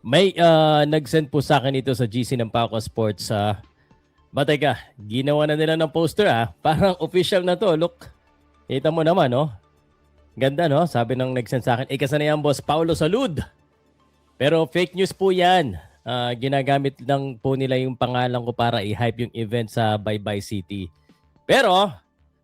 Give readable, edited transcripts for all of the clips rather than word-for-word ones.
May nag-send po sa akin ito sa GC ng Paco Sports. Teka, ginawa na nila ng poster Parang official na to. Look, kita mo naman, no? Ganda, no? Sabi ng nag-send sa akin, kasi na yan, Boss Paulo Salud. Pero fake news po yan. Ginagamit lang po nila yung pangalan ko para i-hype yung event sa Baybay City. Pero,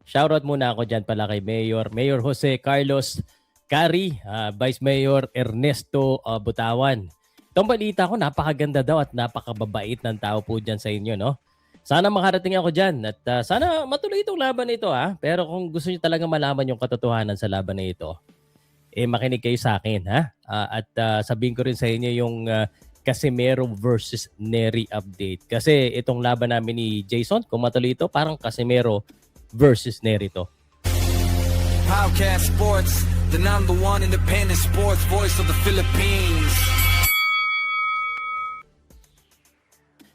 shoutout muna ako dyan pala kay Mayor Jose Carlos Cari, Vice Mayor Ernesto Butawan. Itong balita ko, napakaganda daw at napakababait ng tao po dyan sa inyo, no? Sana makarating ako dyan at sana matuloy itong laban na ito, Pero kung gusto niyo talaga malaman yung katotohanan sa laban na ito, makinig kayo sa akin, at sabihin ko rin sa inyo yung Casimero versus Nery update. Kasi itong laban namin ni Jason, kung matuloy ito, parang Casimero versus Nery to. Podcast Sports, the number one independent sports voice of the Philippines.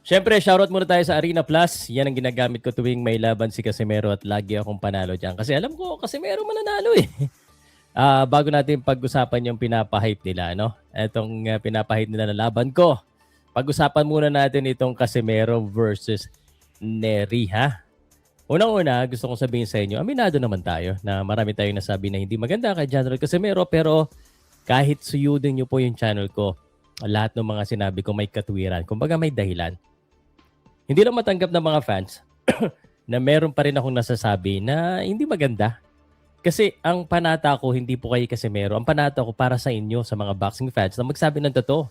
Siyempre, shoutout muna tayo sa Arena Plus. Yan ang ginagamit ko tuwing may laban si Casimero at lagi akong panalo dyan. Kasi alam ko, Casimero mananalo eh. Bago natin pag-usapan yung pinapahype nila, no? Itong pinapahype nila na laban ko. Pag-usapan muna natin itong Casimero versus Nery, Unang-una, gusto kong sabihin sa inyo, aminado naman tayo na marami tayong nasabi na hindi maganda kay General Casimero, pero kahit suyudin nyo po yung channel ko, lahat ng mga sinabi ko may katwiran. Kumbaga may dahilan. Hindi lang matanggap ng mga fans na meron pa rin akong nasasabi na hindi maganda. Kasi ang panata ko hindi po kay Casimero. Ang panata ko para sa inyo, sa mga boxing fans na magsabi ng totoo.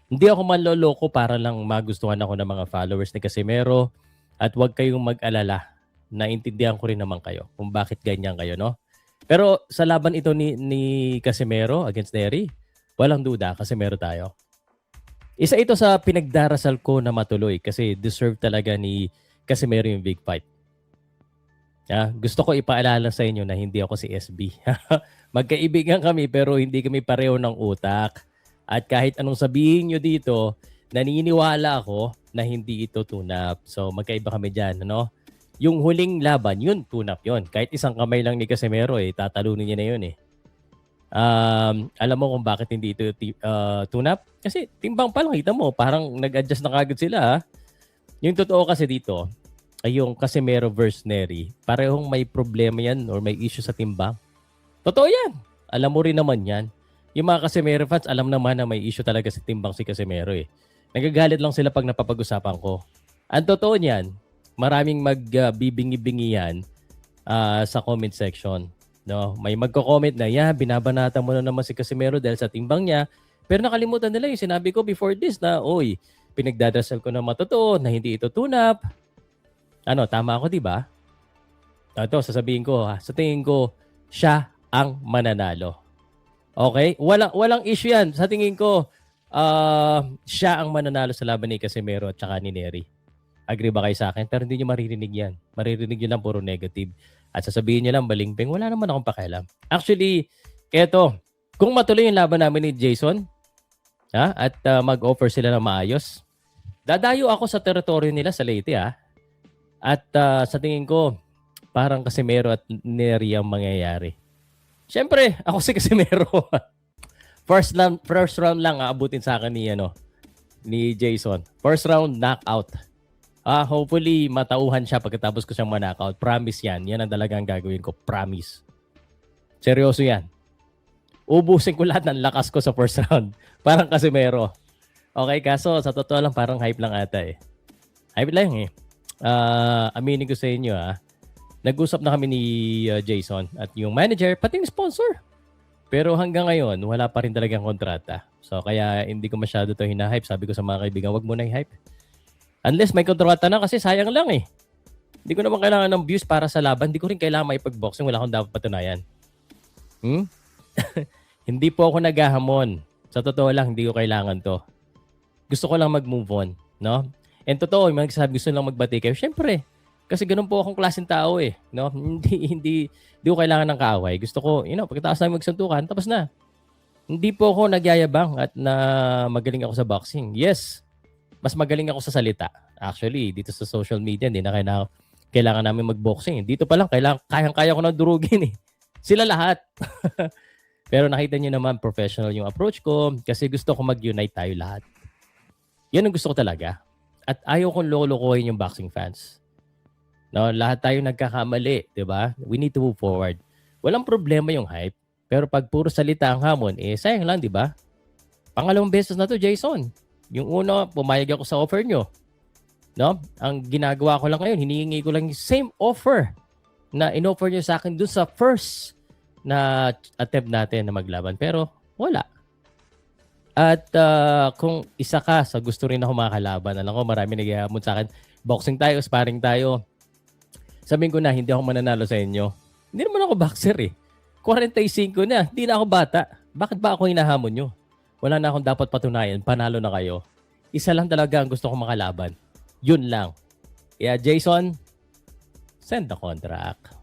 Hindi ako manloloko para lang magustuhan ako ng mga followers ni Casimero. At huwag kayong mag-alala. Naintindihan ko rin naman kayo kung bakit ganyan kayo, no? Pero sa laban ito ni Casimero against Nery, walang duda, Casimero tayo. Isa ito sa pinagdarasal ko na matuloy kasi deserve talaga ni Casimero yung big fight. Gusto ko ipaalala sa inyo na hindi ako si SB. Magkaibigan kami pero hindi kami pareho ng utak. At kahit anong sabihin nyo dito, naniniwala ako na hindi ito tunap. So magkaiba kami dyan, no? Yung huling laban, yun, tunap yun. Kahit isang kamay lang ni Casimero, tatalunin niya na yun Alam mo kung bakit hindi ito tunap? Kasi timbang pa lang, kita mo, parang nag-adjust na kagad sila. Yung totoo kasi dito, ay yung Casimero versus Nery, parehong may problema yan or may issue sa timbang. Totoo yan. Alam mo rin naman yan. Yung mga Casimero fans, alam naman na may issue talaga sa timbang si Casimero Nagagalit lang sila pag napapag-usapan ko. Ang totoo niyan, maraming magbibingi-bingi yan sa comment section. No, may magko-comment na, binabanata mo na naman si Casimero dahil sa timbang niya. Pero nakalimutan nila yung sinabi ko before this na, pinagdadasal ko na matotoo na hindi ito tunap. Tama ako, di ba? Ito, sasabihin ko, sa tingin ko, siya ang mananalo. Okay? Walang issue yan. Sa tingin ko, siya ang mananalo sa laban ni Casimero at saka ni Nery. Agree ba kayo sa akin? Pero hindi nyo maririnig yan. Maririnig nyo lang puro negative. At sasabihin niya lang balingping, wala naman akong pakialam. Actually, eto, kung matuloy yung laban namin ni Jason, at mag-offer sila ng maayos, dadayo ako sa teritoryo nila sa Leyte, At sa tingin ko, parang Casimero at Nery ang mangyayari. Siyempre, ako si Casimero. First round lang aabutin sa akin ni Jason. First round, knockout. Hopefully, matauhan siya pagkatapos ko siyang ma-knockout. Promise yan. Yan ang talagang gagawin ko. Promise. Seryoso yan. Ubusin ko lahat ng lakas ko sa first round. Parang Casimero. Okay, kaso sa totoo lang parang hype lang ata Hype lang aminin ko sa inyo nag-usap na kami ni Jason at yung manager, pati yung sponsor. Pero hanggang ngayon, wala pa rin talagang kontrata. So kaya hindi ko masyado to hina-hype. Sabi ko sa mga kaibigan, wag mo na i-hype. Unless may kontrata na kasi sayang lang Hindi ko naman kailangan ng views para sa laban. Hindi ko rin kailangan maipag-boxing. Wala akong dapat patunayan. Hindi po ako naghahamon. Sa totoo lang, hindi ko kailangan to. Gusto ko lang mag-move on. No? And totoo, yung mga gusto lang magbati kayo. Siyempre, kasi ganun po akong klaseng tao No? Hindi ko kailangan ng kaaway. Gusto ko, pagkatapos namin magsuntukan, tapos na. Hindi po ako nagyayabang at na magaling ako sa boxing. Yes, mas magaling ako sa salita. Actually, dito sa social media, hindi na kailangan namin mag-boxing. Dito pa lang, kayang-kaya ko na durugin Sila lahat. Pero nakita niyo naman professional yung approach ko kasi gusto ko mag-unite tayo lahat. Yan ang gusto ko talaga. At ayaw kong loko-lokohin yung boxing fans. No, lahat tayo nagkakamali, 'di ba? We need to move forward. Walang problema yung hype, pero pag puro salita ang hamon, sayang lang, 'di ba? Pangalawang beses na 'to, Jason. Yung una, pumayag ako sa offer nyo. No? Ang ginagawa ko lang ngayon, hinihingi ko lang yung same offer na in-offer nyo sa akin dun sa first na attempt natin na maglaban. Pero wala. At kung isa ka sa gusto rin ako makakalaban, alam ko marami naghahamon sa akin, boxing tayo, sparring tayo. Sabihin ko na, hindi ako mananalo sa inyo. Hindi naman ako boxer eh. 45 na, hindi na ako bata. Bakit ba ako hinahamon nyo? Wala na akong dapat patunayan, panalo na kayo. Isa lang talaga ang gusto kong makalaban. Yun lang. Kaya Jason, send the contract.